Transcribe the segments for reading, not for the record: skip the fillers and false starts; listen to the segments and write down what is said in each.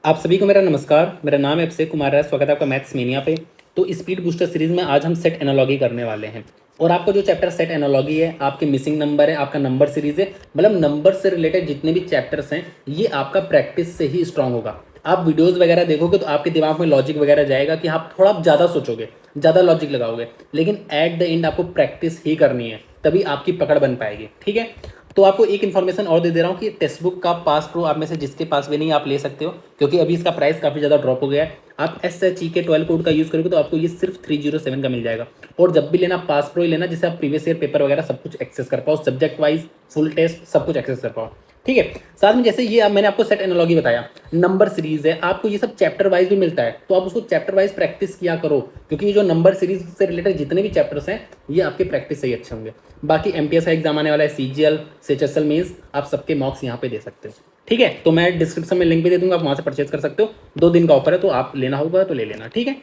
आप सभी को मेरा नमस्कार। मेरा नाम है अभिषेक कुमार है। स्वागत है आपका मैथ्स मेनिया पे। तो स्पीड बूस्टर सीरीज में आज हम सेट एनालॉजी करने वाले हैं। और आपका जो चैप्टर सेट एनालॉजी है, आपके मिसिंग नंबर है, आपका नंबर सीरीज है, मतलब नंबर से रिलेटेड जितने भी चैप्टर्स हैं, ये आपका प्रैक्टिस से ही स्ट्रांग होगा। आप वीडियोज़ वगैरह देखोगे तो आपके दिमाग में लॉजिक वगैरह जाएगा कि आप थोड़ा ज़्यादा सोचोगे, ज़्यादा लॉजिक लगाओगे, लेकिन एट द एंड आपको प्रैक्टिस ही करनी है, तभी आपकी पकड़ बन पाएगी। ठीक है। तो आपको एक इन्फॉर्मेशन और दे दे रहा हूँ कि टेक्स्ट बुक का पास प्रो आप में से जिसके पास भी नहीं आप ले सकते हो, क्योंकि अभी इसका प्राइस काफ़ी ज़्यादा ड्रॉप हो गया है। आप SHE के 12 कोड का यूज़ करोगे तो आपको ये सिर्फ 307 का मिल जाएगा। और जब भी लेना पास प्रो ही लेना, जिससे आप प्रीवियस ईयर पेपर वगैरह सब कुछ एक्सेस कर पाओ, सब्जेक्ट वाइज फुल टेस्ट सब कुछ एक्सेस कर पाओ। ठीक है। साथ में जैसे ये अब मैंने आपको सेट एनालॉजी बताया, नंबर सीरीज है, आपको ये सब चैप्टर वाइज भी मिलता है, तो आप उसको चैप्टर वाइज प्रैक्टिस किया करो, क्योंकि ये जो नंबर सीरीज से रिलेटेड जितने भी चैप्टर्स हैं ये आपके प्रैक्टिस से ही अच्छे होंगे। बाकी MTS का एग्जाम आने वाला है, CGL, CHSL मीन्स आप सबके मॉक्स यहाँ पे दे सकते हो। ठीक है। तो मैं डिस्क्रिप्शन में लिंक भी दे दूंगा, आप वहाँ से परचेज कर सकते हो। 2 दिन का ऑफर है, तो आप लेना होगा तो ले लेना। ठीक है।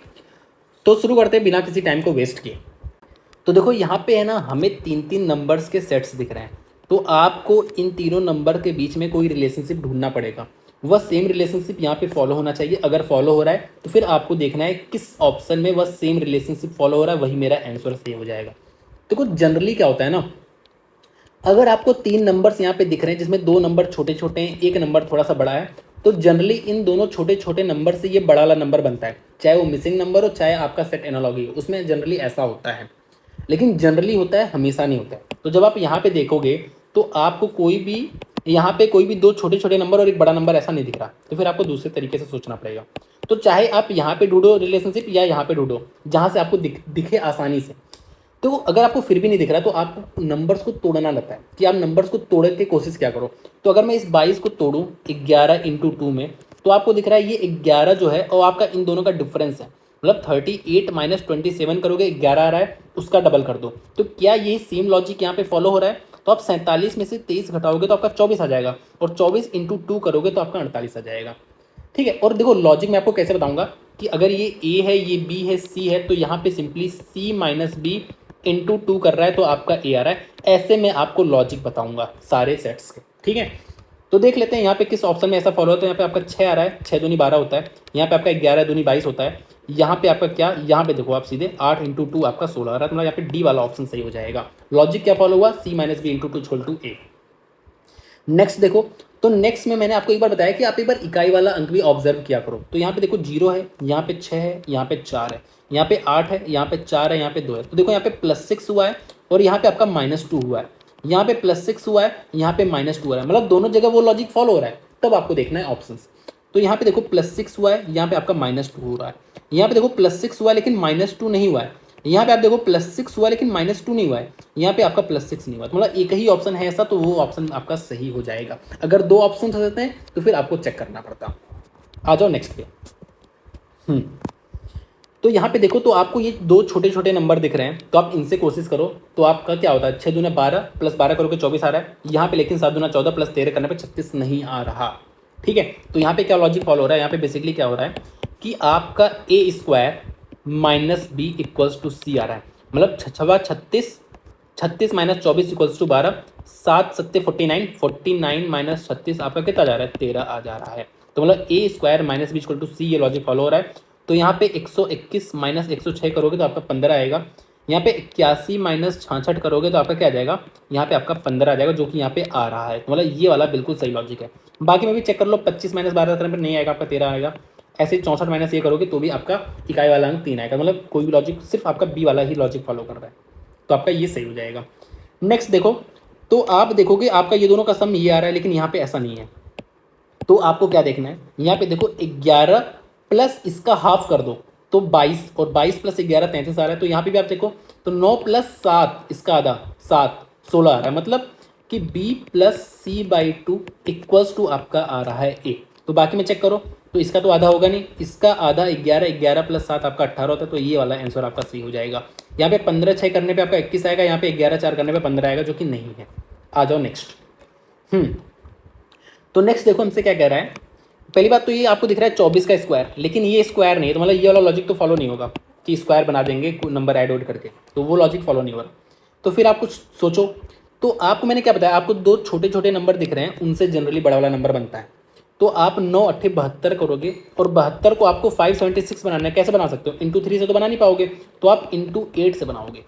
तो शुरू करते हैं बिना किसी टाइम को वेस्ट किए। तो देखो यहाँ पे है ना, हमें 3-3 नंबर्स के सेट्स दिख रहे हैं। तो आपको इन तीनों नंबर के बीच में कोई रिलेशनशिप ढूंढना पड़ेगा। वह सेम रिलेशनशिप यहाँ पे फॉलो होना चाहिए। अगर फॉलो हो रहा है तो फिर आपको देखना है किस ऑप्शन में वह सेम रिलेशनशिप फॉलो हो रहा है, वही मेरा आंसर सही हो जाएगा। देखो जनरली क्या होता है ना, अगर आपको 3 नंबर्स यहाँ पे दिख रहे हैं जिसमें 2 नंबर छोटे छोटे हैं, एक नंबर थोड़ा सा बड़ा है, तो जनरली इन दोनों छोटे छोटे नंबर से ये बड़ा वाला नंबर बनता है, चाहे वो मिसिंग नंबर हो चाहे आपका सेट एनालॉजी हो, उसमें जनरली ऐसा होता है। लेकिन जनरली होता है, हमेशा नहीं होता है। तो जब आप यहाँ पे देखोगे तो आपको कोई भी यहाँ पे कोई भी 2 छोटे छोटे नंबर और एक बड़ा नंबर ऐसा नहीं दिख रहा, तो फिर आपको दूसरे तरीके से सोचना पड़ेगा। तो चाहे आप यहाँ पे ढूंढो रिलेशनशिप या यहाँ पे ढूंढो, जहाँ से आपको दिखे आसानी से। तो अगर आपको फिर भी नहीं दिख रहा तो आपको नंबर्स को तोड़ना रहता है कि आप नंबर्स को तोड़ के कोशिश क्या करो। तो अगर मैं इस 22 को तोड़ूं 11 इंटू 2 में, तो आपको दिख रहा है ये 11 जो है और आपका इन दोनों का डिफरेंस है, मतलब 38 माइनस 27 करोगे 11 आ रहा है, उसका डबल कर दो। तो क्या यही सेम लॉजिक यहाँ पे फॉलो हो रहा है? तो आप 47 में से 23 घटाओगे तो आपका 24 आ जाएगा, और 24 इंटू 2 करोगे तो आपका 48 आ जाएगा। ठीक है। और देखो लॉजिक मैं आपको कैसे बताऊंगा कि अगर ये A है, ये B है, C है, तो यहाँ पे simply C minus B into 2 कर रहा है तो आपका A आ रहा है। ऐसे मैं आपको लॉजिक बताऊंगा सारे सेट्स के। ठीक है। तो देख लेते हैं यहाँ पे किस ऑप्शन में ऐसा फॉलो होता है। यहाँ पे आपका 6 आ रहा है, 6 दूनी 12 होता है। यहाँ पे आपका 11 दूनी 22 होता है। यहाँ पे आपका क्या, यहाँ पे देखो आप सीधे 8 इंटू 2 आपका 16 आ रहा है, तो मतलब यहाँ पे D वाला ऑप्शन सही हो जाएगा। लॉजिक क्या फॉलो हुआ? C minus B into 2 equal to A। Next देखो, तो नेक्स्ट में मैंने आपको एक बार बताया कि आप एक बार इकाई वाला अंक भी ऑब्जर्व किया करो। तो यहाँ पे देखो 0 है, यहाँ पे 6 है, यहाँ पे 4 है, यहाँ पे 8 है, यहाँ पे 4 है, यहाँ पे 2 है। तो देखो यहाँ पे +6 हुआ है और यहाँ पे आपका -2 हुआ है। यहाँ पे +6 हुआ है, यहाँ पे -2 हुआ है, मतलब दोनों जगह वो लॉजिक फॉलो हो रहा है। तब आपको देखना है ऑप्शंस। तो यहाँ पे देखो +6 हुआ है, यहाँ पे आपका -2 हो रहा है। यहाँ पे देखो +6 हुआ है लेकिन -2 नहीं हुआ है। यहाँ पे आप देखो +6 हुआ लेकिन -2 नहीं हुआ है। यहाँ पे आपका +6 नहीं हुआ, तो मतलब एक ही ऑप्शन है ऐसा, तो वो ऑप्शन आपका सही हो जाएगा। अगर 2 ऑप्शन हो जाते हैं तो फिर आपको चेक करना पड़ता। आ जाओ नेक्स्ट पे। तो यहाँ पे देखो, तो आपको ये 2 छोटे छोटे नंबर दिख रहे हैं, तो आप इनसे कोशिश करो। तो आपका क्या होता है, 6 दूना 12 प्लस 12 करोगे 24 आ रहा है। यहाँ पे लेकिन 7 दूना 14 प्लस 13 करने पे 36 नहीं आ रहा। ठीक है। तो यहाँ पे क्या लॉजिक फॉलो हो रहा है, यहाँ पे बेसिकली क्या हो रहा है कि आपका A² minus B equals to C आ रहा है, मतलब 36 36 माइनस 24 इक्वल्स टू 12, 7 7 49, 49 माइनस 36 आपका कितना जा रहा है, 13 आ जा रहा है। तो मतलब A² minus B equal to सी, ये लॉजिक फॉलो हो रहा है। तो यहाँ पे 121 माइनस 106 करोगे तो आपका 15 आएगा। यहाँ पे 81 माइनस 66 करोगे तो आपका क्या आ जाएगा, यहाँ पे आपका 15 आ जाएगा, जो कि यहाँ पे आ रहा है। तो मतलब ये वाला बिल्कुल सही लॉजिक है। बाकी में भी चेक कर लो, 25 माइनस 12 करने पर नहीं आएगा, आपका 13 आएगा। ऐसे 64 माइनस ये करोगे तो भी आपका इकाई वाला अंक 3 आएगा। मतलब कोई भी लॉजिक, सिर्फ आपका बी वाला ही लॉजिक फॉलो कर रहा है, तो आपका ये सही हो जाएगा। नेक्स्ट देखो, तो आप देखोगे आपका ये दोनों का सम ये आ रहा है, लेकिन यहाँ पे ऐसा नहीं है। तो आपको क्या देखना है, यहाँ पे देखो 11 प्लस इसका हाफ कर दो तो 22, और 22 प्लस 11 33 आ रहा है। तो यहाँ पे भी आप देखो, तो 9 प्लस 7 इसका आधा 7 16 आ रहा है, मतलब कि B plus C/2 equals to आपका आ रहा है A। तो बाकी में चेक करो, तो इसका तो आधा होगा नहीं, इसका आधा 11, 11 प्लस 7 आपका 18 होता है, तो ये वाला आंसर आपका सही हो जाएगा। यहाँ पे 15 6 करने पे आपका 21 आएगा, यहाँ पे 11 4 करने पे 15 आएगा, जो कि नहीं है। आ जाओ नेक्स्ट। तो नेक्स्ट देखो हमसे क्या कह रहा है। पहली बात तो ये आपको दिख रहा है 24 का स्क्वायर, लेकिन ये स्क्वायर नहीं है, तो मतलब ये वाला लॉजिक तो फॉलो नहीं होगा कि स्क्वायर बना देंगे नंबर ऐड ऑड करके, तो वो लॉजिक फॉलो नहीं हो रहा। तो फिर आप कुछ सोचो। तो आपको मैंने क्या बताया, आपको 2 छोटे छोटे नंबर दिख रहे हैं, उनसे जनरली बड़ा वाला नंबर बनता है। तो आप 9 अट्ठे 72 करोगे और 72 को आपको 576 बनाना है। कैसे बना सकते हो? इंटू 3 से तो बना नहीं पाओगे, तो आप इंटू 8 से बनाओगे।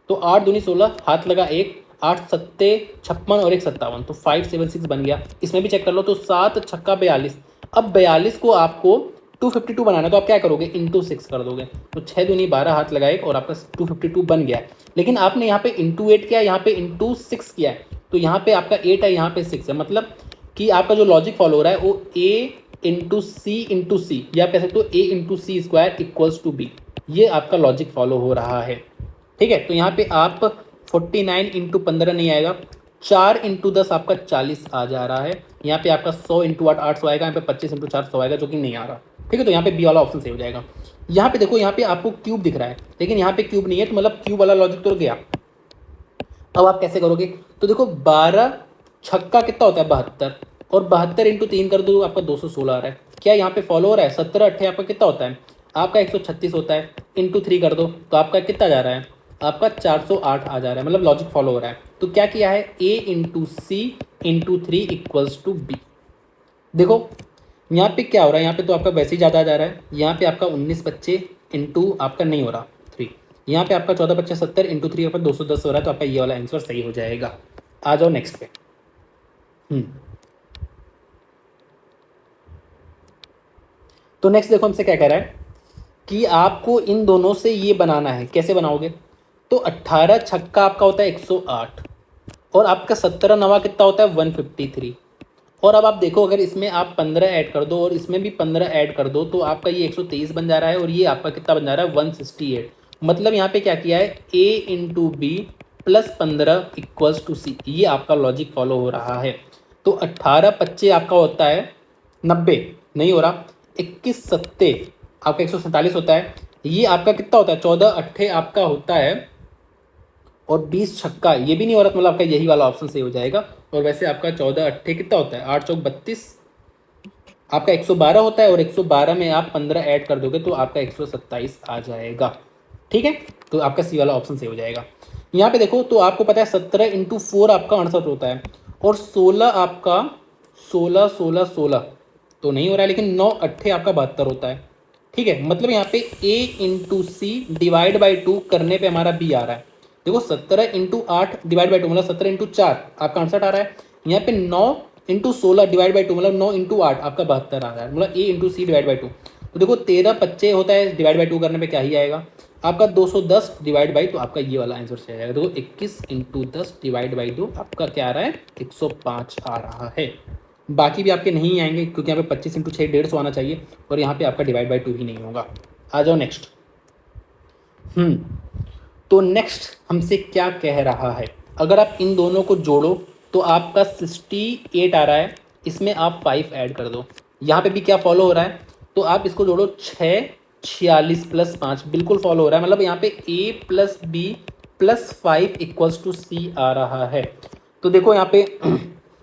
तो 8 दूनी 16, हाथ लगा 1, 8 सत्ते 56 और 1 57, तो 576 बन गया। इसमें भी चेक कर लो, तो 7 छक्का 42। अब 42 को आपको 252 बनाना है, तो आप क्या करोगे? इंटू 6 कर दोगे। तो 6 दूनी 12, हाथ लगाए और आपका 252 बन गया है। लेकिन आपने यहाँ पे इंटू 8 किया, यहाँ पे इंटू 6 किया है, तो यहाँ पे आपका 8 है, यहाँ पे 6 है। मतलब कि आपका जो लॉजिक फॉलो हो रहा है वो ए इंटू सी, या आप कह सकते हो A into C square equals to B. ये आपका लॉजिक फॉलो हो रहा है। ठीक है, तो यहाँ पे आप 49 इंटू 15 नहीं आएगा, 4 इंटू 10 आपका 40 आ जा रहा है। यहाँ पे आपका 100 इंटू 8 800 आएगा, यहाँ पे 25 इंटू 4 100 आएगा, जो कि नहीं आ रहा। ठीक है, तो यहाँ पे बी वाला ऑप्शन सही हो जाएगा। यहाँ पे देखो, यहाँ पे आपको क्यूब दिख रहा है, लेकिन यहाँ पे क्यूब नहीं है, तो मतलब क्यूब वाला लॉजिक तो गया। अब आप कैसे करोगे? तो देखो 12 छक्का कितना होता है? 72, और 72 इंटू 3 कर दो, आपका 216 आ रहा है। क्या यहाँ पे फॉलो हो रहा है? 17 अट्ठे आपका कितना होता है? आपका 136 होता है। इंटू 3 कर दो तो आपका कितना जा रहा है? आपका 408 आ जा रहा है। मतलब लॉजिक फॉलो हो रहा है। तो क्या किया है? A into C into 3 equals to B. देखो यहाँ पे क्या हो रहा है? यहाँ पे तो आपका वैसे ही ज़्यादा आ जा रहा है। यहाँ पे आपका 19 बच्चे इंटू आपका नहीं हो रहा 3, यहाँ पे आपका 14 बच्चे 70 इंटू 3 आपका 210 हो रहा है। तो आपका ये वाला आंसर सही हो जाएगा। आ जाओ नेक्स्ट पे। तो नेक्स्ट देखो हमसे क्या कह रहा है कि आपको इन दोनों से ये बनाना है। कैसे बनाओगे? तो 18 छक्का आपका होता है 108, और आपका 17 नवा कितना होता है? 153। और अब आप देखो, अगर इसमें आप 15 ऐड कर दो और इसमें भी 15 ऐड कर दो, तो आपका ये 123 बन जा रहा है, और ये आपका कितना बन जा रहा है? 168। मतलब यहाँ पे क्या किया है? A into B plus 15 equals to सी। ये आपका लॉजिक फॉलो हो रहा है। तो 18 25 आपका होता है 90, नहीं हो रहा। 21 सत्ते आपका 147 होता है। ये आपका कितना होता है? 14 अट्ठे आपका होता है, और 20 छक्का ये भी नहीं हो रहा। मतलब आपका यही वाला ऑप्शन सही हो जाएगा। और वैसे आपका 14 अट्ठे कितना होता है? 8 चौक 32, आपका 112 होता है, और 112 में आप 15 ऐड कर दोगे तो आपका 127 आ जाएगा। ठीक है, तो आपका सी वाला ऑप्शन सही हो जाएगा। यहाँ पे देखो, तो आपको पता है 17 इंटू 4 आपका 68 होता है, और 16 आपका 16 16 16 तो नहीं हो रहा है, लेकिन 9 अट्ठे आपका 72 होता है। ठीक है, मतलब यहाँ पे a into C divide by 2 करने पे हमारा b आ रहा है। देखो 17 इंटू 8 डिवाइड बाई 2 मतलब 17 इंटू 4 आपका 68 आ रहा है। यहाँ पे 9 इंटू 16 डिवाइड बाई 2 मतलब 9 इंटू 8 आपका 72 आ रहा है। मतलब a into C divide by 2। तो देखो 13 25 होता है, डिवाइड बाई 2 करने पे क्या ही आएगा? आपका 210 डिवाइड बाई, तो आपका ये वाला आंसर सही आ जाएगा। देखो 21 इंटू 10 डिवाइड बाई 2 आपका क्या आ रहा है? 105 आ रहा है। बाकी भी आपके नहीं आएंगे, क्योंकि यहाँ पे 25 इंटू 6 150 आना चाहिए, और यहाँ पे आपका डिवाइड बाई 2 ही नहीं होगा। आ जाओ नेक्स्ट। तो नेक्स्ट हमसे क्या कह रहा है? अगर आप इन दोनों को जोड़ो तो आपका 68 आ रहा है, इसमें आप 5 ऐड कर दो। यहाँ पे भी क्या फॉलो हो रहा है? तो आप इसको जोड़ो, 6 46 प्लस 5 बिल्कुल फॉलो हो रहा है। मतलब यहाँ पे a plus B plus 5 equals to C आ रहा है। तो देखो यहाँ पे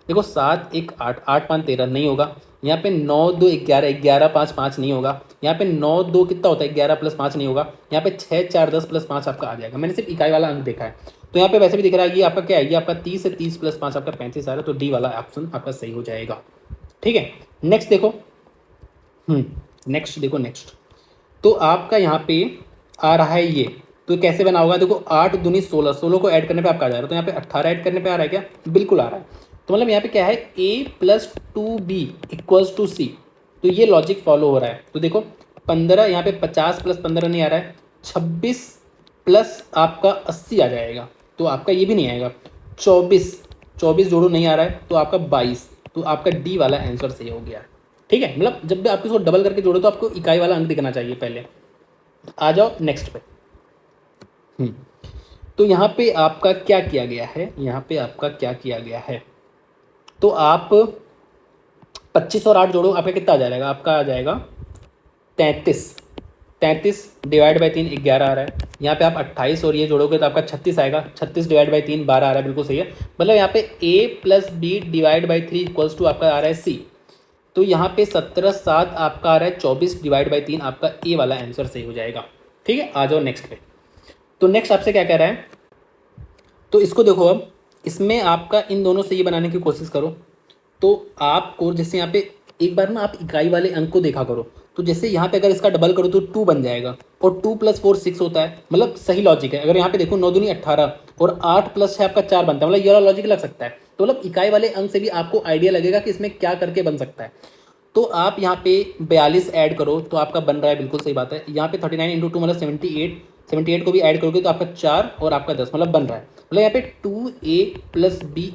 देखो 7 1 8 8 5 13 नहीं होगा। यहाँ पे 9 2 11 11 5 5 नहीं होगा। यहाँ पे 9 2 कितना होता है? 11 प्लस 5 नहीं होगा। यहाँ पे 6 4 10 प्लस 5 आपका आ जाएगा। मैंने सिर्फ इकाई वाला अंक देखा है। तो यहाँ पे वैसे भी दिख रहा है कि आपका क्या है? ये आपका 30 है, 30 प्लस 5 आपका 35 आ रहा है। तो डी वाला ऑप्शन आपका सही हो जाएगा। ठीक है, नेक्स्ट देखो। नेक्स्ट देखो, नेक्स्ट तो आपका यहाँ पे आ रहा है ये। तो कैसे बना होगा? देखो 8 दूनी 16, 16 को ऐड करने पे आपका आ जा रहा है। तो यहाँ पे 18 ऐड करने पे आ रहा है क्या? बिल्कुल आ रहा है। तो मतलब यहाँ पे क्या है? a plus 2b equals to c. तो ये लॉजिक फॉलो हो रहा है। तो देखो 15, यहाँ पे 50 प्लस 15 नहीं आ रहा है, 26 प्लस आपका 80 आ जाएगा। तो आपका ये भी नहीं आएगा। 24 24 जोड़ो नहीं आ रहा है, तो आपका 22। तो आपका डी वाला आंसर सही हो गया। ठीक है, मतलब जब भी आप इसको डबल करके जोड़ो तो आपको इकाई वाला अंक दिखना चाहिए पहले। आ जाओ नेक्स्ट पे। तो यहाँ पे आपका क्या किया गया है? यहाँ पे आपका क्या किया गया है? तो आप 25 और 8 जोड़ो, आपका कितना आ जाएगा? आपका आ जाएगा 33। 33 डिवाइड बाई 3 11 आ रहा है। यहाँ पे आप 28 और ये जोड़ोगे तो आपका 36 आएगा। 36 डिवाइड बाई 3 12 आ रहा है, बिल्कुल सही है। मतलब यहाँ पे a plus B divide by 3 equals to आपका आ रहा है सी। तो यहाँ पे 17 7 आपका आ रहा है, 24 डिवाइड बाई 3 आपका ए वाला आंसर सही हो जाएगा। ठीक है, आ जाओ नेक्स्ट पे। तो नेक्स्ट आपसे क्या कह रहा है? तो इसको देखो, अब इसमें आपका इन दोनों से ये बनाने की कोशिश करो। तो आपको जैसे यहाँ पे एक बार ना आप इकाई वाले अंक को देखा करो, तो जैसे यहाँ पे अगर इसका डबल करो तो 2 बन जाएगा, और 2 + 4 6 होता है, मतलब सही लॉजिक है। अगर यहाँ पे देखो 9 दूनी 18 और 8 + 6 आपका 4 बनता है, मतलब ये वाला लॉजिक लग सकता है। तो मतलब इकाई वाले अंक से भी आपको आइडिया लगेगा कि इसमें क्या करके बन सकता है। तो आप यहाँ पे 42 ऐड करो तो आपका बन रहा है, बिल्कुल सही बात है। यहाँ पे 39 × 2 मतलब 78, 78 को भी ऐड करोगे तो आपका 4 और आपका 10 मतलब बन रहा है। मतलब यहाँ पे 2a + b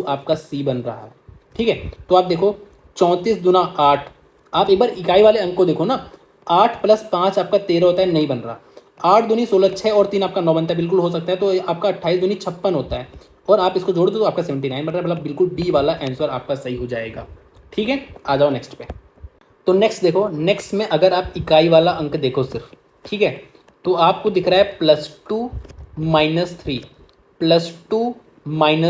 = आपका c बन रहा है। ठीक है, तो आप देखो 34 दूना 8, आप एक बार इकाई वाले अंक को देखो ना, 8 + 5 आपका 13 होता है, नहीं बन रहा। 8 दूनी 16, 6 और 3 आपका 9 बनता है, बिल्कुल हो सकता है। तो आपका 28 दूनी 56 होता है, और आप इसको जोड़ दो तो आपका 79 बन रहा है, मतलब बिल्कुल डी वाला आंसर आपका सही हो जाएगा। ठीक है, आ जाओ नेक्स्ट पे। तो नेक्स्ट देखो, नेक्स्ट में अगर आप इकाई वाला अंक देखो सिर्फ, ठीक है, तो आपको दिख रहा है +2 - 3, +2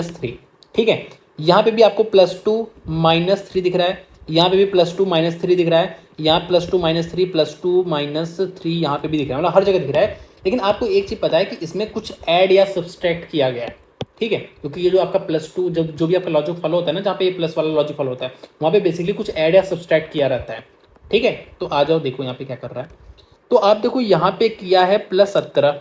- 3। ठीक है, यहाँ पे भी आपको +2 - 3 दिख रहा है, यहाँ पे भी +2 - 3 दिख रहा है, यहाँ +2 - 3, +2 - 3 यहाँ पे भी दिख रहा है, मतलब हर जगह दिख रहा है। लेकिन आपको एक चीज़ पता है कि इसमें कुछ ऐड या सब्सट्रैक्ट किया गया है। ठीक है, क्योंकि ये जो आपका +2 जब जो भी आपका लॉजिक फॉलो होता है ना, जहाँ पे ये प्लस वाला लॉजिक फॉलो होता है, वहाँ पे बेसिकली कुछ ऐड या सब्सट्रैक्ट किया रहता है। ठीक है, तो आ जाओ देखो यहाँ पे क्या कर रहा है। तो आप देखो यहाँ पे किया है +17,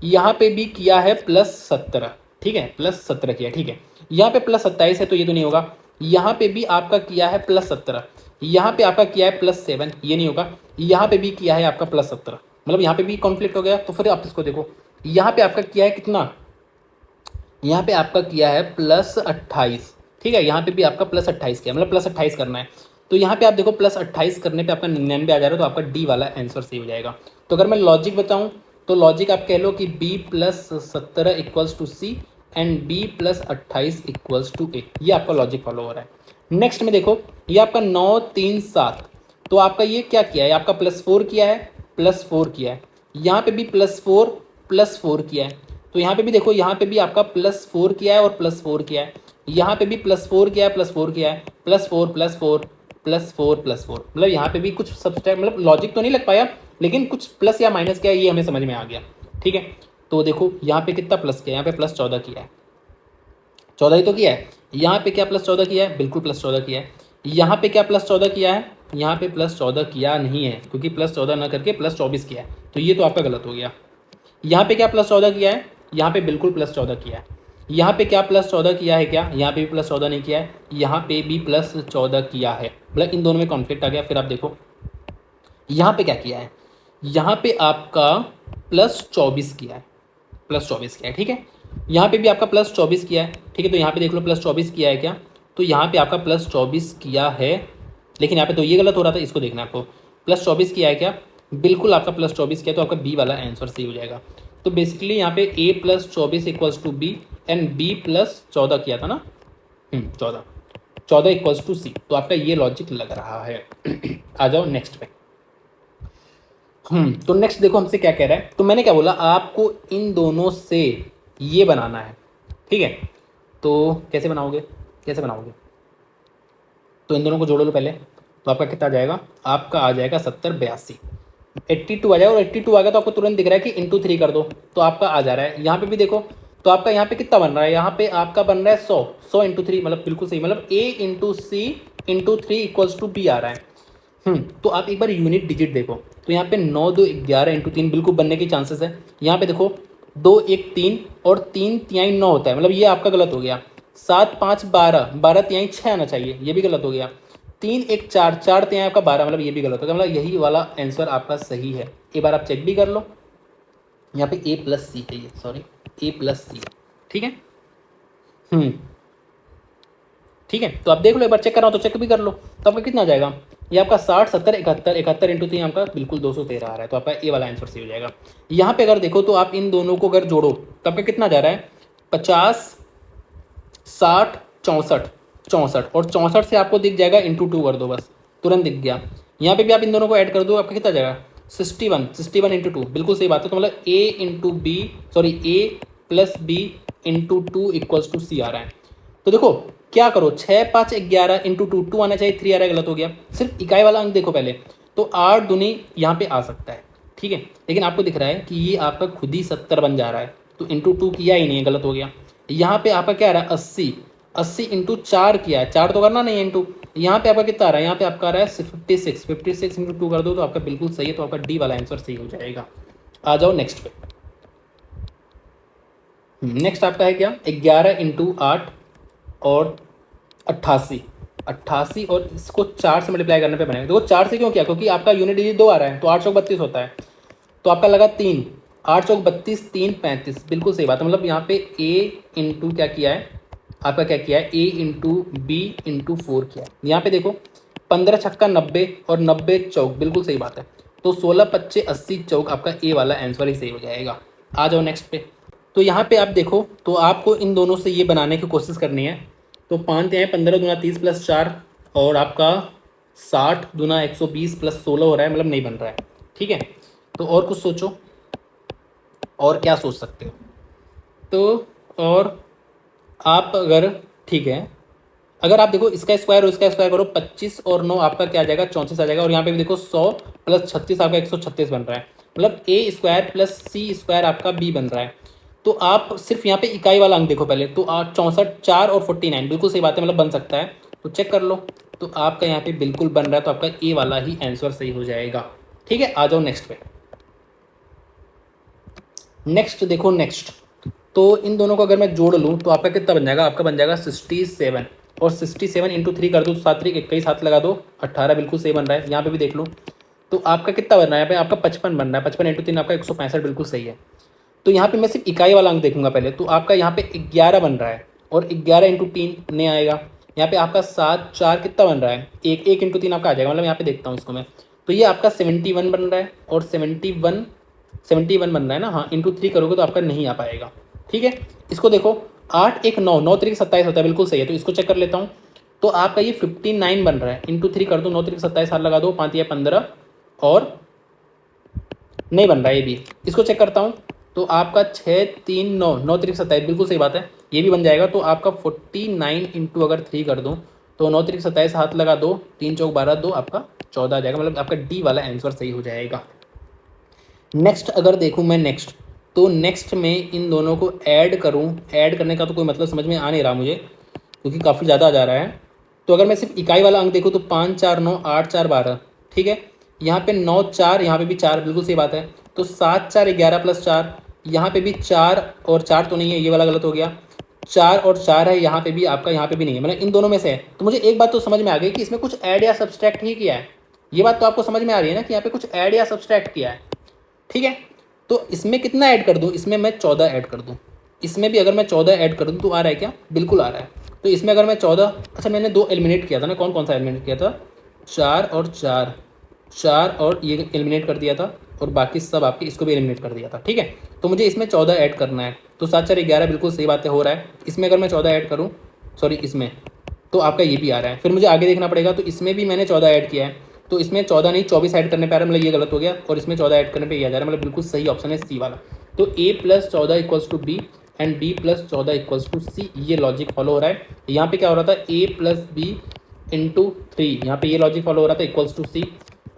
यहाँ पे भी किया है +17। ठीक है, +17 किया। ठीक है, यहाँ पे +27 है तो ये तो नहीं होगा। यहाँ पे भी आपका किया है +17, यहाँ पे आपका किया है +7, ये नहीं होगा। यहाँ पे भी किया है आपका +17, मतलब यहाँ पे भी कॉन्फ्लिक्ट हो गया। तो फिर आप इसको देखो, यहाँ पे आपका किया है कितना, यहाँ पे आपका किया है +28। ठीक है, यहाँ पे भी आपका +28 किया, मतलब +28 करना है। तो यहाँ पे आप देखो +28 करने पे आपका 99 आ जा रहा है, तो आपका डी वाला आंसर सही हो जाएगा। तो अगर मैं लॉजिक बताऊँ तो लॉजिक आप कह लो कि b + 17 = c and b + 28 = a, ये आपका लॉजिक फॉलो हो रहा है। नेक्स्ट में देखो, ये आपका 9 3 7, तो आपका ये क्या किया है, आपका +4 किया है, +4 किया है। यहाँ पे भी +4 +4 किया है। तो यहाँ पे भी देखो, यहाँ पे भी आपका +4 किया है और +4 किया है। यहाँ पे भी +4 किया है, +4 किया है, +4 +4 +4 +4, मतलब यहाँ पे भी कुछ सब्सट्रैक्ट, मतलब लॉजिक तो नहीं लग पाया, लेकिन कुछ प्लस या माइनस किया है, ये हमें समझ में आ गया। ठीक है, तो देखो यहाँ पे कितना प्लस किया है, यहाँ पे +14 किया है, 14 ही तो किया है। यहाँ पे क्या +14 किया है, बिल्कुल +14 किया है। यहाँ पे क्या +14 किया है, यहाँ पे +14 किया नहीं है, क्योंकि +14 ना करके +24 किया है, तो ये तो आपका गलत हो गया। यहाँ पे क्या +14 किया है, यहाँ पे बिल्कुल +14 किया है। यहाँ पे क्या +14 किया है, क्या यहाँ पे भी +14 नहीं किया है, यहाँ पे भी +14 किया है, मतलब इन दोनों में कॉन्फ्लिक्ट आ गया। फिर आप देखो यहाँ पे क्या किया है, यहाँ पे आपका +24 किया है, +24 किया है। ठीक है, यहाँ पे भी आपका +24 किया है। ठीक है, तो यहाँ पे देख लो +24 किया है क्या, तो यहाँ पे आपका +24 किया है, लेकिन यहाँ पे तो ये गलत हो रहा था, इसको देखना है आपको। +24 किया है क्या, बिल्कुल आपका +24 किया, तो आपका बी वाला आंसर सही हो जाएगा। तो बेसिकली यहाँ पे a + 24 = b एंड b + 14 किया था ना, 14 = c, तो आपका ये लॉजिक लग रहा है। आ जाओ नेक्स्ट पे। तो नेक्स्ट देखो हमसे क्या कह रहा है। तो मैंने क्या बोला, आपको इन दोनों से ये बनाना है। ठीक है, तो कैसे बनाओगे, कैसे बनाओगे, तो इन दोनों को जोड़ो लो पहले। तो आपका कितना आ जाएगा, आपका आ जाएगा 70 82, 82 आ जाएगा, और 82 आ गया तो आपको तुरंत दिख रहा है कि इंटू 3 कर दो, तो आपका आ जा रहा है। यहाँ पे भी देखो, तो आपका यहाँ पे कितना बन रहा है, यहाँ पे आपका बन रहा है 100, 100 × 3, मतलब बिल्कुल सही, मतलब a × c × 3 = b आ रहा है। तो आप एक बार यूनिट डिजिट देखो, तो यहाँ पे 9 2 11 × 3 बिल्कुल बनने के चांसेस है। यहाँ पे देखो 2 1 3 और 3 तिहाई 9 होता है, मतलब ये आपका गलत हो गया। 7 5 12, 12 तिहाई 6 आना चाहिए, ये भी गलत हो गया। 3 1 4, 4 तिहाई आपका 12, मतलब ये भी गलत हो गया, मतलब यही वाला आंसर आपका सही है। एक बार आप चेक भी कर लो, यहाँ पे a + c है, ये सॉरी a + c। ठीक है, हम्म ठीक है, तो आप देख लो, एक बार चेक कराओ तो चेक भी कर लो। तो आपका कितना आ जाएगा, ये आपका 60 70 71, 71 × 3 आपका बिल्कुल 213 आ रहा है, तो आपका ए वाला आंसर सही हो जाएगा। यहाँ पे अगर देखो तो आप इन दोनों को अगर जोड़ो तो आपका कितना जा रहा है, 50 60 64, 64, और 64 से आपको दिख जाएगा × 2 कर दो, बस तुरंत दिख गया। यहाँ पे भी आप इन दोनों को ऐड कर दो, आपका कितना जाएगा 61, 61 × 2, बिल्कुल सही बात है। तो मतलब a + b × 2 = c आ रहा है। तो देखो क्या करो, 6 5 11 × 2, 2 आना चाहिए, 3 आ रहा है, गलत हो गया। सिर्फ इकाई वाला अंक देखो पहले, तो 8 दूनी यहाँ पे आ सकता है। ठीक है, लेकिन आपको दिख रहा है कि ये आपका खुद ही 70 बन जा रहा है, तो × 2 किया ही नहीं है, गलत हो गया। यहाँ पे आपका क्या आ रहा है 80, 80 इंटू 4 किया है, 4 तो करना नहीं है इंटू, यहाँ पे आपका कितना आ रहा है, यहाँ पे आपका आ रहा है 56, 56 इंटू 2 कर दो तो आपका बिल्कुल सही है, तो आपका डी वाला आंसर सही हो जाएगा। आ जाओ नेक्स्ट पे। नेक्स्ट आपका है क्या, 11 इंटू 8 और 88, 88 और इसको 4 से मल्टीप्लाई करने पे बनेगा। देखो 4 से क्यों किया, क्योंकि आपका यूनिट डिजिट 2 आ रहा है, तो 8 चौक 32 होता है, तो आपका लगा 3, 8 चौक 32, 3 35, बिल्कुल सही बात है। मतलब यहाँ पे ए इंटू क्या किया है आपका, क्या किया है, ए इंटू बी इंटू 4 किया है। यहाँ पे देखो 15 छक्का 90 और 90 चौक, बिल्कुल सही बात है, तो 16 पच्चे 80 चौक, आपका ए वाला आंसर ही सही हो जाएगा। आ जाओ नेक्स्ट पे। तो यहाँ पे आप देखो, तो आपको इन दोनों से ये बनाने की कोशिश करनी है। तो 5 हैं 15 दूना 30 प्लस 4 और आपका 60 दूना 120 प्लस 16 हो रहा है, मतलब नहीं बन रहा है। ठीक है, तो और कुछ सोचो, और क्या सोच सकते हो। तो और आप अगर, ठीक है, अगर आप देखो इसका स्क्वायर और इसका स्क्वायर करो, 25 और 9 आपका क्या आ जाएगा, 34 आ जाएगा। और यहाँ पे भी देखो 100 प्लस 36 आपका 136 बन रहा है, मतलब ए स्क्वायर प्लस सी स्क्वायर आपका बी बन रहा है। तो आप सिर्फ यहाँ पे इकाई वाला अंक देखो पहले, तो 64, 4 और 49, बिल्कुल सही बात है, मतलब बन सकता है, तो चेक कर लो। तो आपका यहाँ पे बिल्कुल बन रहा है, तो आपका ए वाला ही आंसर सही हो जाएगा। ठीक है, आ जाओ नेक्स्ट पे। नेक्स्ट देखो, नेक्स्ट तो इन दोनों को अगर मैं जोड़ लूँ तो आपका कितना बन जाएगा, आपका बन जाएगा 67, और 67 इंटू 3 कर दो तो 7 3 21 हाथ लगा दो 18, बिल्कुल सही बन रहा है। यहाँ पे भी देख लो, तो आपका कितना बन रहा है, यहाँ पे आपका 55 बन रहा है, 55 इंटू 3 आपका 165, बिल्कुल सही है। तो यहाँ पे मैं सिर्फ इकाई वाला अंक देखूंगा पहले, तो आपका यहाँ पे 11 बन रहा है, और 11 इंटू 3 नहीं आएगा। यहाँ पे आपका 7 4 कितना बन रहा है, एक इंटू 3 आपका आ जाएगा, मतलब यहाँ पे देखता हूँ इसको मैं, तो ये आपका 71 बन रहा है, और 71 बन रहा है ना, हाँ, इंटू 3 करोगे तो आपका नहीं आ पाएगा। ठीक है, इसको देखो, 8 1 9, 9 3 27 होता है, बिल्कुल सही है, तो इसको चेक कर लेता हूँ। तो आपका ये 59 बन रहा है, इंटू 3 कर दो, 9 3 27 हाथ लगा दो, 5 या 15, और नहीं बन रहा है ये भी। इसको चेक करता हूँ, तो आपका 6 3 9, 9 3 27, बिल्कुल सही बात है, ये भी बन जाएगा। तो आपका 49 इंटू अगर 3 कर दूँ तो 9 3 27 हाथ लगा दो, 3 चौक 12, 2 आपका 14 आ जाएगा, मतलब आपका डी वाला आंसर सही हो जाएगा। नेक्स्ट अगर देखूँ मैं, नेक्स्ट तो नेक्स्ट में इन दोनों को ऐड करूँ, ऐड करने का तो कोई मतलब समझ में आ नहीं रहा मुझे, क्योंकि काफ़ी ज़्यादा आ जा रहा है। तो अगर मैं सिर्फ इकाई वाला अंक देखूँ तो 5 4 9 8 4 12, ठीक है, यहाँ पे 9 4, यहाँ पे भी 4, बिल्कुल सही बात है। तो 7 4 11 प्लस 4, यहाँ पे भी 4 और 4 तो नहीं है, ये वाला गलत हो गया। 4 और 4 है यहाँ पे भी आपका, यहाँ पे भी नहीं है, मतलब इन दोनों में से है। तो मुझे एक बात तो समझ में आ गई कि इसमें कुछ ऐड या सब्सट्रैक्ट ही किया है। ये बात तो आपको समझ में आ रही है ना कि यहाँ पे कुछ ऐड या सब्सट्रैक्ट किया है। ठीक है, तो इसमें कितना ऐड कर दूँ, इसमें मैं 14 ऐड कर दूँ। इसमें भी अगर मैं 14 ऐड कर दूँ तो आ रहा है क्या, बिल्कुल आ रहा है। तो इसमें अगर मैं 14, अच्छा मैंने 2 एलिमिनेट किया था ना, कौन कौन सा एलिमिनेट किया था, 4 और 4, 4 और ये एलिमिनेट कर दिया था, और बाकी सब आपके इसको भी एलिमिनेट कर दिया था। ठीक है, तो मुझे इसमें 14 ऐड करना है, तो 7 4 11, बिल्कुल सही बात है, हो रहा है। इसमें अगर मैं 14 ऐड करूँ, सॉरी इसमें, तो आपका ये भी आ रहा है। फिर मुझे आगे देखना पड़ेगा, तो इसमें भी मैंने 14 ऐड किया है, तो इसमें 14 नहीं 24 ऐड करने पे आ रहा है, मतलब ये गलत हो गया, और इसमें 14 ऐड करने पे ये आ जा रहा है, मतलब बिल्कुल सही ऑप्शन है सी वाला। तो a plus 14 equals to b and b plus 14 equals to सी, ये लॉजिक फॉलो हो रहा है। यहाँ पे क्या हो रहा था, a प्लस बी इंटू 3, यहाँ पे ये लॉजिक फॉलो हो रहा था, इक्वल्स टू सी,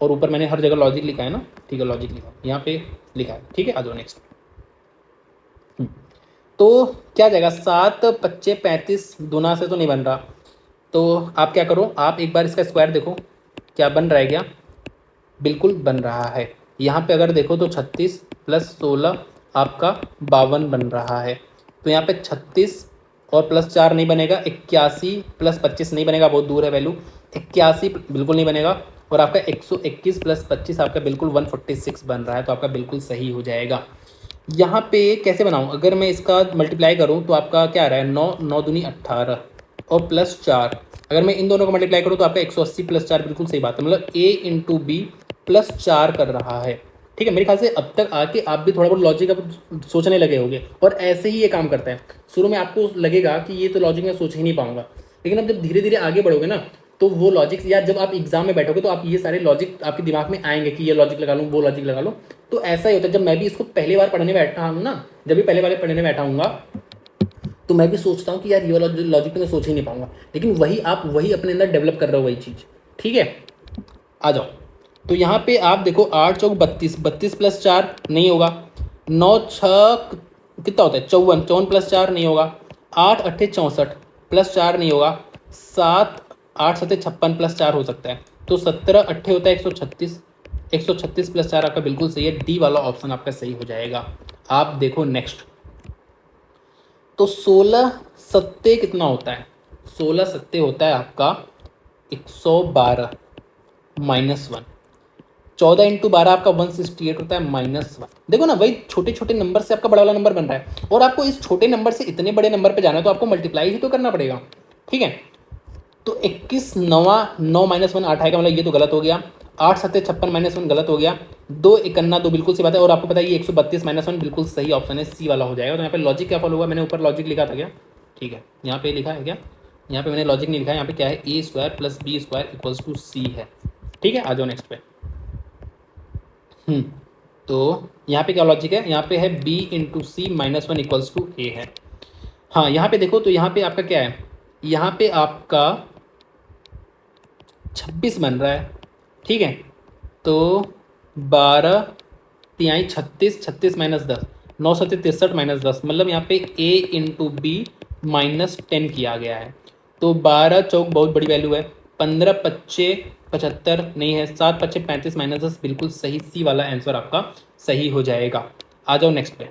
और ऊपर मैंने हर जगह लॉजिक लिखा है ना, ठीक है, लॉजिक लिखा है यहाँ पे लिखा है। ठीक है, आ जाओ नेक्स्ट। तो क्या जाएगा, 7 25 35 दूना से तो नहीं बन रहा, तो आप क्या करो, आप एक बार इसका स्क्वायर देखो क्या बन रहा है, क्या बिल्कुल बन रहा है। यहाँ पे अगर देखो तो 36 प्लस 16 आपका 52 बन रहा है। तो यहाँ पे 36 और प्लस 4 नहीं बनेगा, 81 प्लस 25 नहीं बनेगा, बहुत दूर है वैल्यू, 81 बिल्कुल नहीं बनेगा, और आपका 121 प्लस 25 आपका बिल्कुल 146 बन रहा है, तो आपका बिल्कुल सही हो जाएगा। यहाँ पे कैसे बनाऊँ, अगर मैं इसका मल्टीप्लाई करूँ तो आपका क्या आ रहा है, 9 9 दूनी 18 और प्लस 4, अगर मैं इन दोनों को मल्टीप्लाई करूँ तो आपका 180 प्लस 4, बिल्कुल सही बात है, मतलब a इंटू बी प्लस 4 कर रहा है। ठीक है, मेरे ख्याल से अब तक आके आप भी थोड़ा बहुत लॉजिक अब सोचने लगे होंगे, और ऐसे ही ये काम करता है। शुरू में आपको लगेगा कि ये तो लॉजिक मैं सोच ही नहीं पाऊंगा, लेकिन अब जब धीरे धीरे आगे बढ़ोगे ना, तो वो लॉजिक, या जब आप एग्जाम में बैठोगे तो आप ये सारे लॉजिक आपके दिमाग में आएंगे कि ये लॉजिक लगा लूँ, वो लॉजिक लगा लूँ। तो ऐसा ही होता है, जब मैं भी इसको पहली बार पढ़ने बैठा हूँ ना, जब भी पहले बार पढ़ने बैठा हूँगा, तो मैं भी सोचता हूँ कि यार ये वाला लॉजिक तो मैं सोच ही नहीं पाऊंगा, लेकिन वही आप वही अपने अंदर डेवलप कर रहे हो, वही चीज़। ठीक है, आ जाओ। तो यहाँ पे आप देखो 8 चौक 32, 32 प्लस 4 नहीं होगा, 9 6 कितना होता है 54, 54 प्लस 4 नहीं होगा, 8 8 64, +4 नहीं होगा, 7 8 7 56 +4 हो सकता है, तो 17 8 होता है 136, 136 +4 आपका बिल्कुल सही है, डी वाला ऑप्शन आपका सही हो जाएगा। आप देखो नेक्स्ट, तो 16 सत्ते कितना होता है, 16 सत्ते होता है आपका 112 -1, 14 इंटू 12 आपका 168 होता है -1। देखो ना, वही छोटे छोटे नंबर से आपका बड़ा वाला नंबर बन रहा है, और आपको इस छोटे नंबर से इतने बड़े नंबर पे जाना है तो आपको मल्टीप्लाई ही तो करना पड़ेगा, ठीक है। तो 21 9 9 -1 8 आएगा, मतलब ये तो गलत हो गया, 8 7 56 -1 गलत हो गया, 2 51 2 बिल्कुल सही बात है, और आपको पता है ये 132 -1 बिल्कुल सही ऑप्शन है, सी वाला हो जाएगा। तो यहाँ पे लॉजिक क्या फॉलो हुआ, मैंने ऊपर लॉजिक लिखा था क्या, ठीक है, यहाँ पे लिखा है क्या, यहाँ पे मैंने लॉजिक नहीं लिखा है, यहाँ पे क्या है, a² + b² = c है, ठीक है। आ जाओ नेक्स्ट पे। तो यहाँ पे क्या लॉजिक है, यहाँ पे है b × c -1 = a है। हाँ यहाँ पे देखो, तो यहाँ पे आपका क्या है, यहाँ पे आपका 26 बन रहा है, ठीक है। तो 12 तिहाई 36, 36 - 10, 9 7 63 -10, मतलब यहाँ पे a × b -10 किया गया है। तो 12 चौक बहुत बड़ी वैल्यू है, 15 25 75 नहीं है, 7 5 35 -10 बिल्कुल सही, सी वाला आंसर आपका सही हो जाएगा। आ जाओ नेक्स्ट पे।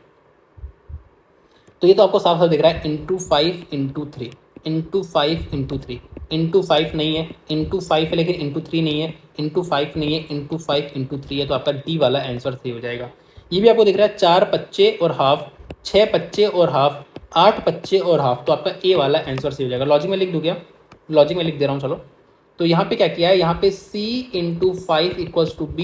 तो ये तो आपको साफ साफ दिख रहा है, × 5 × 3, × 5 × 3, × 5 नहीं है, × 5 है लेकिन × 3 नहीं है, × 5 नहीं है, × 5 × 3 है, तो आपका डी वाला आंसर सही हो जाएगा। ये भी आपको दिख रहा है, 4 बच्चे और हाफ, 6 बच्चे और हाफ, 8 बच्चे और हाफ, तो आपका ए वाला आंसर सही हो जाएगा। लॉजिक में लिख दूँ क्या, लॉजिक में लिख दे रहा हूँ, चलो। तो यहाँ पे क्या किया है, यहाँ पे c × 5 = b,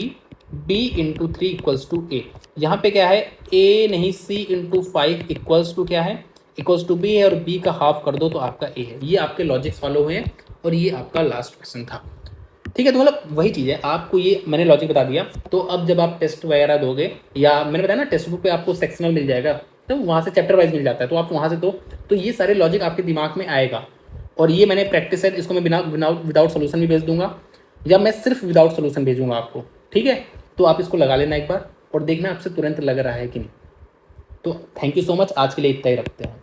b × 3 = a। यहाँ पे क्या है, a नहीं, c × 5 = क्या है, = b है, और b का हाफ कर दो तो आपका a है। ये आपके लॉजिक्स फॉलो हुए हैं, और ये आपका लास्ट क्वेश्चन था, ठीक है। तो मतलब वही चीज़ है, आपको ये मैंने लॉजिक बता दिया। तो अब जब आप टेस्ट वगैरह दोगे, या मैंने बताया ना टेक्स्ट बुक पे आपको सेक्शनल मिल जाएगा, तो वहाँ से चैप्टर वाइज मिल जाता है, तो आप वहाँ से दो, तो ये सारे लॉजिक आपके दिमाग में आएगा। और ये मैंने प्रैक्टिस है, इसको मैं बिना विदाउट सोल्यूशन भी भेज दूंगा, या मैं सिर्फ विदाउट सोल्यूशन भेजूंगा आपको, ठीक है। तो आप इसको लगा लेना एक बार, और देखना आपसे तुरंत लग रहा है कि नहीं। तो थैंक यू सो मच, आज के लिए इतना ही रखते हैं।